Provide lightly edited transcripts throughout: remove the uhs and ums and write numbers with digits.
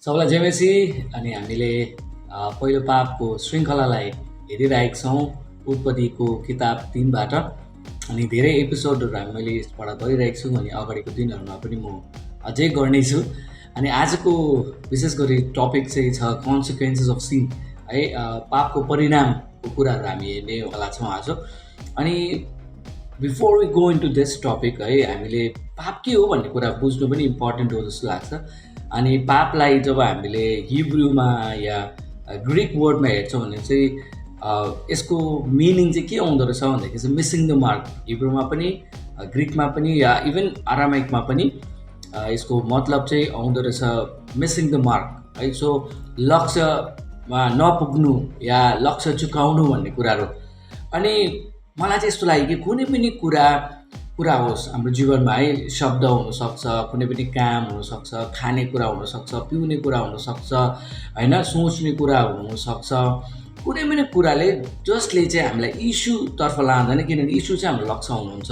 सबैलाई जयमसी अनि हामीले पहिलो पापको श्रृङ्खलालाई हेरिरहेका छौँ उत्पत्तिको किताब 3बाट अनि धेरै एपिसोडहरू मैले यसबाट गरिरहेको छु अनि अगाडिको दिनहरूमा पनि म अझै गर्नेछु। अनि आजको विशेष गरी टपिक चाहिँ छ कन्सिक्वेन्सेस अफ सिन है, पापको परिणामको कुराहरू हामी हेर्नेवाला छौँ आज। अनि before we go into this topic है, हामीले पाप के हो भन्ने कुरा बुझ्नु पनि इम्पोर्टेन्ट हो जस्तो लाग्छ। अनि पापलाई जब हामीले हिब्रूमा या ग्रिक वर्डमा हेर्छौँ भने चाहिँ यसको मिनिङ चाहिँ के आउँदो रहेछ भन्दाखेरि चाहिँ मिसिङ द मार्क। हिब्रूमा पनि ग्रिकमा पनि या इभन आरामाइकमा पनि यसको मतलब चाहिँ आउँदो रहेछ मिसिङ द मार्क है। सो लक्ष्यमा नपुग्नु या लक्ष्य चुकाउनु भन्ने कुराहरू। अनि मलाई चाहिँ यस्तो लाग्यो कि कुनै पनि कुरा होस् हाम्रो जीवनमा है, शब्द हुनसक्छ, कुनै पनि काम हुनसक्छ, खाने कुरा हुनसक्छ, पिउने कुरा हुनसक्छ होइन, सोच्ने कुरा हुनसक्छ, कुनै पनि कुराले जसले चाहिँ हामीलाई इस्युतर्फ लाँदैन, किनभने इस्यु चाहिँ हाम्रो लक्ष्य हुनुहुन्छ।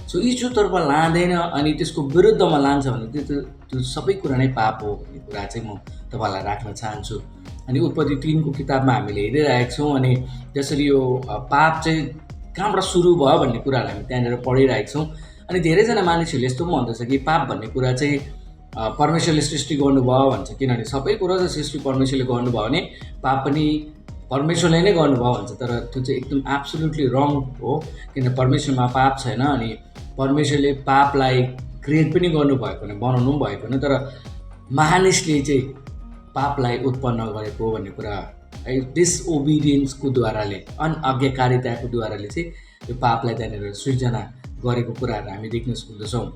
सो इस्युतर्फ लाँदैन अनि त्यसको विरुद्धमा लान्छ भने त्यो सबै कुरा नै पाप हो भन्ने कुरा चाहिँ म तपाईँलाई राख्न चाहन्छु। अनि उत्पत्ति 3को किताबमा हामीले हेरिरहेका छौँ अनि जसरी यो पाप चाहिँ कहाँबाट सुरु भयो भन्ने कुराहरू हामी त्यहाँनिर पढिरहेको छौँ। अनि धेरैजना मानिसहरूले यस्तो पनि भन्दछ कि पाप भन्ने कुरा चाहिँ परमेश्वरले सृष्टि गर्नुभयो भन्छ, किनभने सबै कुरा चाहिँ सृष्टि परमेश्वरले गर्नुभयो भने पाप पनि परमेश्वरले नै गर्नुभयो भन्छ। तर त्यो चाहिँ एकदम एब्सोल्युटली रङ हो, किन परमेश्वरमा पाप छैन अनि परमेश्वरले पापलाई क्रिएट पनि गर्नुभएको होइन, बनाउनु पनि भएको होइन, तर मानिसले चाहिँ पापलाई उत्पन्न गरेको भन्ने कुरा है, डिसओबिडियन्सको द्वाराले, अनआज्ञाकारिताको द्वाराले चाहिँ यो पापलाई त्यहाँनिर सृजना गरेको कुराहरू हामी देख्न सक्दछौँ।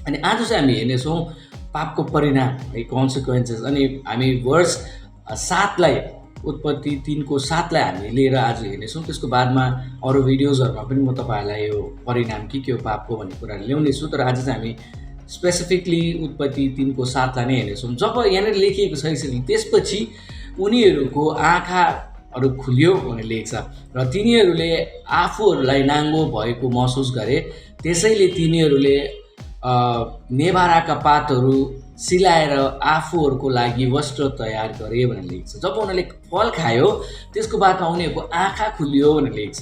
अनि आज चाहिँ हामी हेर्नेछौँ पापको परिणाम है, कन्सिक्वेन्सेस। अनि हामी वर्ष 7लाई उत्पत्ति 3को 7लाई हामी लिएर आज हेर्नेछौँ। त्यसको बादमा अरू भिडियोजहरूमा पनि म तपाईँहरूलाई यो परिणाम के हो पापको भन्ने कुराहरू ल्याउनेछु। तर आज चाहिँ हामी स्पेसिफिकली उत्पत्ति 3को 7लाई नै हेर्नेछौँ। जब यहाँनिर लेखिएको छ यसरी, त्यसपछि उनीहरूको आँखाहरू खुल्यो भनेर लेख्छ र तिनीहरूले आफूहरूलाई नाङ्गो भएको महसुस गरे, त्यसैले तिनीहरूले नेभाराका पातहरू सिलाएर आफूहरूको लागि वस्त्र तयार गरे भनेर लेख्छ। जब उनीहरूले फल खायो त्यसको बादमा उनीहरूको आँखा खुल्यो भनेर लेख्छ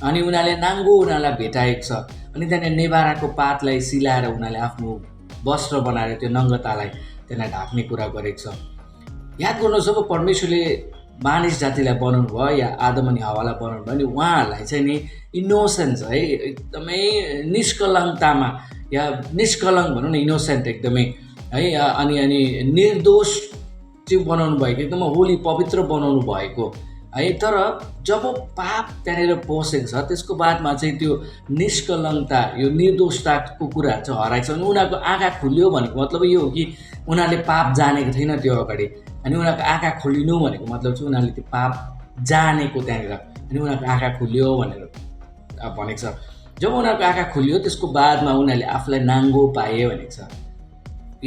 अनि उनीहरूले नाङ्गो उनीहरूलाई भेटाएको छ अनि त्यहाँनिर नेभाराको पातलाई सिलाएर उनीहरूले आफ्नो वस्त्र बनाएर त्यो नङ्गतालाई त्यसलाई ढाक्ने कुरा गरेको छ। याद गर्नुहोस्, जब परमेश्वरले मानिस जातिलाई बनाउनु भयो या आदम अनि हवालाई बनाउनु भयो नि उहाँहरूलाई चाहिँ नि इनोसेन्स है, एकदमै निष्कलङ्कतामा या निष्कलङ्क भनौँ न, इनोसेन्ट एकदमै है, अनि निर्दोष चाहिँ बनाउनु भएको, एकदमै होली पवित्र बनाउनु भएको है। तर जब पाप त्यहाँनिर पसेको छ त्यसको बादमा चाहिँ त्यो निष्कलङ्कता, यो निर्दोषताको कुराहरू चाहिँ हराएको छ। अनि उनीहरूको आँखा खुल्यो भनेको मतलब यो हो कि उनीहरूले पाप जानेको थिएन त्यो अगाडि, अनि उनीहरूको आँखा खोलिनु भनेको मतलब चाहिँ उनीहरूले त्यो पाप जानेको त्यहाँनिर, अनि उनीहरूको आँखा खुल्यो भनेर भनेको छ। जब उनीहरूको आँखा खुल्यो त्यसको बादमा उनीहरूले आफूलाई नाङ्गो पाए भनेको छ।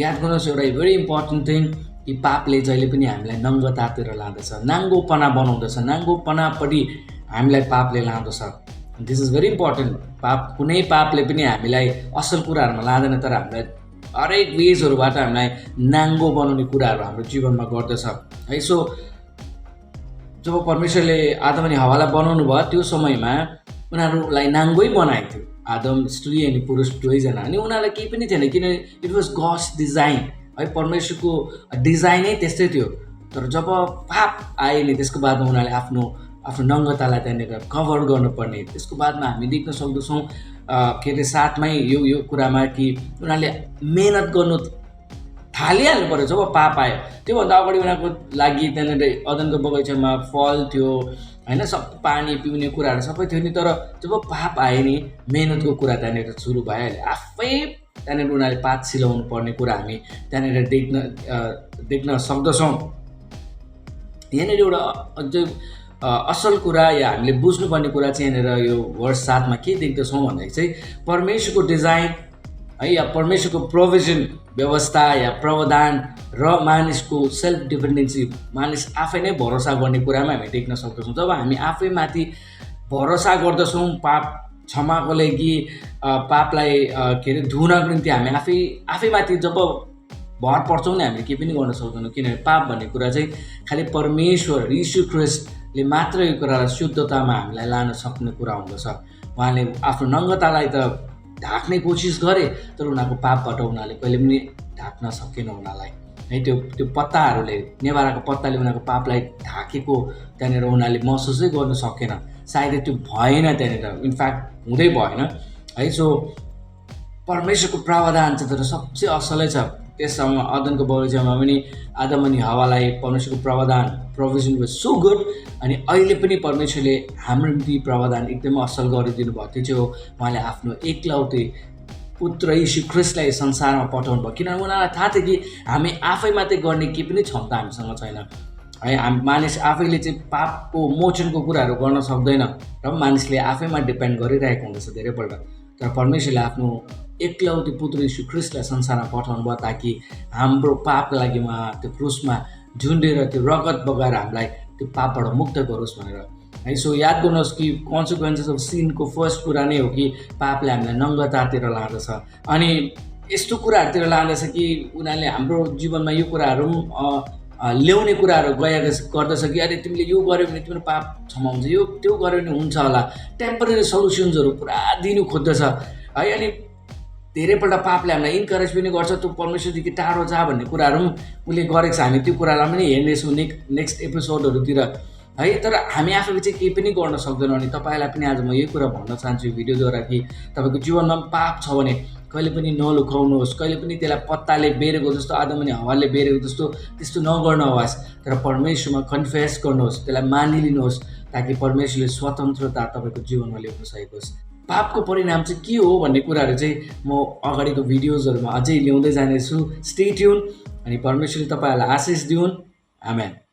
याद गर्नुहोस् एउटा भेरी इम्पोर्टेन्ट थिङ कि पापले जहिले पनि हामीलाई नङ्गतातिर लाँदछ, नाङ्गोपना बनाउँदछ, नाङ्गोपनापट्टि हामीलाई पापले लाँदछ। This is very important. कुनै पापले पनि हामीलाई असल कुराहरूमा लाँदैन, तर हामीलाई हरेक वेजहरूबाट हामीलाई नाङ्गो बनाउने कुराहरू हाम्रो जीवनमा गर्दछ है। सो जब परमेश्वरले आदम अनि हवालाई बनाउनु भयो त्यो समयमा उनीहरूलाई नाङ्गै बनाएको थियो, आदम, स्त्री अनि पुरुष दुवैजना। अनि उनीहरूलाई केही पनि थिएन, किनभने इट वाज गड्स डिजाइन है, परमेश्वरको डिजाइनै त्यस्तै थियो। तर जब पाप आए नि त्यसको बादमा उनीहरूले आफ्नो नङ्गतालाई त्यहाँनिर कभर गर्नुपर्ने। त्यसको बादमा हामी देख्न सक्दछौँ के अरे 7मै यो कुरामा कि उनीहरूले मेहनत गर्नु थालिहाल्नु पऱ्यो जब पाप आयो। त्योभन्दा अगाडि उनीहरूको लागि त्यहाँनिर अदनको बगैँचामा फल थियो होइन, सब पानी पिउने कुराहरू सबै थियो नि। तर जब पाप आयो नि मेहनतको कुरा त्यहाँनिर सुरु भइहाल्यो। आफै त्यहाँनिर उनीहरूले पात सिलाउनु पर्ने कुरा हामी त्यहाँनिर देख्न सक्दछौँ। यहाँनिर एउटा अझै असल कुरा या हामीले बुझ्नुपर्ने कुरा चाहिँ यहाँनिर यो वर्ष 7मा के देख्दछौँ भन्दाखेरि चाहिँ परमेश्वरको डिजाइन है या परमेश्वरको प्रोभिजन, व्यवस्था या प्रावधान र मानिसको सेल्फ डिपेन्डेन्सी, मानिस आफै नै भरोसा गर्ने कुरामा हामी देख्न सक्दछौँ। जब हामी आफैमाथि भरोसा गर्दछौँ पाप क्षमाको लागि, पापलाई के अरे धुनको निम्ति हामी आफैमाथि जब भर पर्छौँ नि हामीले केही पनि गर्न सक्दैनौँ, किनभने पाप भन्ने कुरा चाहिँ खालि परमेश्वर यीशु ख्रिस्टले मात्र यो कुरालाई शुद्धतामा हामीलाई लान सक्ने कुरा हुँदछ। उहाँले आफ्नो नङ्गतालाई त ढाक्ने कोसिस गरे, तर उनीहरूको पापबाट उनीहरूले कहिले पनि ढाक्न सकेन उनीहरूलाई है। त्यो पत्ताहरूले, नेभाराको पत्ताले उनीहरूको पापलाई ढाकेको त्यहाँनिर उनीहरूले महसुसै गर्नु सकेन, सायदै त्यो भएन त्यहाँनिर, इनफ्याक्ट हुँदै भएन है। सो परमेश्वरको प्रावधान चाहिँ तर सबसे असलै छ। त्यस समय अदनको बगैँचामा पनि आदम अनि हवालाई परमेश्वरको प्रावधान प्रोभिजन वाज सो गुड, अनि अहिले पनि परमेश्वरले हाम्रो निम्ति प्रावधान एकदमै असल गरिदिनु भयो। त्यो चाहिँ हो उहाँले आफ्नो एकलौटे पुत्र यीशु ख्रिस्टलाई संसारमा पठाउनु भयो, किनभने उनीहरूलाई थाहा थियो कि हामी आफै मात्रै गर्ने केही पनि क्षमता हामीसँग छैन है। मानिस आफैले चाहिँ पापको मोचनको कुराहरू गर्न सक्दैन र मानिसले आफैमा डिपेन्ड गरिरहेको हुँदछ धेरैपल्ट। तर परमेश्वरले आफ्नो एकलौटे पुत्र यीशु ख्रिस्टलाई संसारमा पठाउनु भयो ताकि हाम्रो पापको लागि उहाँ त्यो क्रुसमा झुन्डेर त्यो रगत बगाएर हामीलाई त्यो पापबाट मुक्त गरोस् भनेर है। सो याद गर्नुहोस् कि कन्सिक्वेन्सेस अफ सिनको फर्स्ट कुरा नै हो कि पापले हामीलाई नङ्गतातिर लाँदछ, अनि यस्तो कुराहरूतिर लाँदछ कि उनीहरूले हाम्रो जीवनमा यो कुराहरू ल्याउने कुराहरू गर्दछ कि अरे तिमीले यो गर्यो भने तिम्रो पाप क्षमाउँछ, यो त्यो गर्यो भने हुन्छ होला, टेम्पररी सल्युसन्सहरू पुरा दिनु खोज्दछ है। अनि धेरैपल्ट पापले हामीलाई इन्करेज पनि गर्छ, त्यो परमेश्वरदेखि टाढो जा भन्ने कुराहरू पनि उसले गरेको छ। हामी त्यो कुरालाई पनि हेर्नेछौँ नेक्स्ट एपिसोडहरूतिर है। तर हामी आफैले चाहिँ केही पनि गर्न सक्दैनौँ। अनि तपाईँलाई पनि आज म यही कुरा भन्न चाहन्छु भिडियोद्वारा कि तपाईँको जीवनमा पाप छ भने कहिले पनि नलुकाउनुहोस्, कहिले पनि त्यसलाई पत्ताले बेरेको जस्तो, आदम अनि हवाले बेरेको जस्तो त्यस्तो नगर्नुहोस्, तर परमेश्वरमा कन्फेस गर्नुहोस्, त्यसलाई मानिलिनुहोस् ताकि परमेश्वरले स्वतन्त्रता तपाईँको जीवनमा ल्याउन सकेको होस्। पापको परिणाम चाहिँ के हो भन्ने कुराहरू चाहिँ म अगाडिको भिडियोजहरूमा अझै ल्याउँदै जानेछु। स्टे ट्युन, अनि परमेश्वरले तपाईँहरूलाई आशिष दिउन्। आमेन।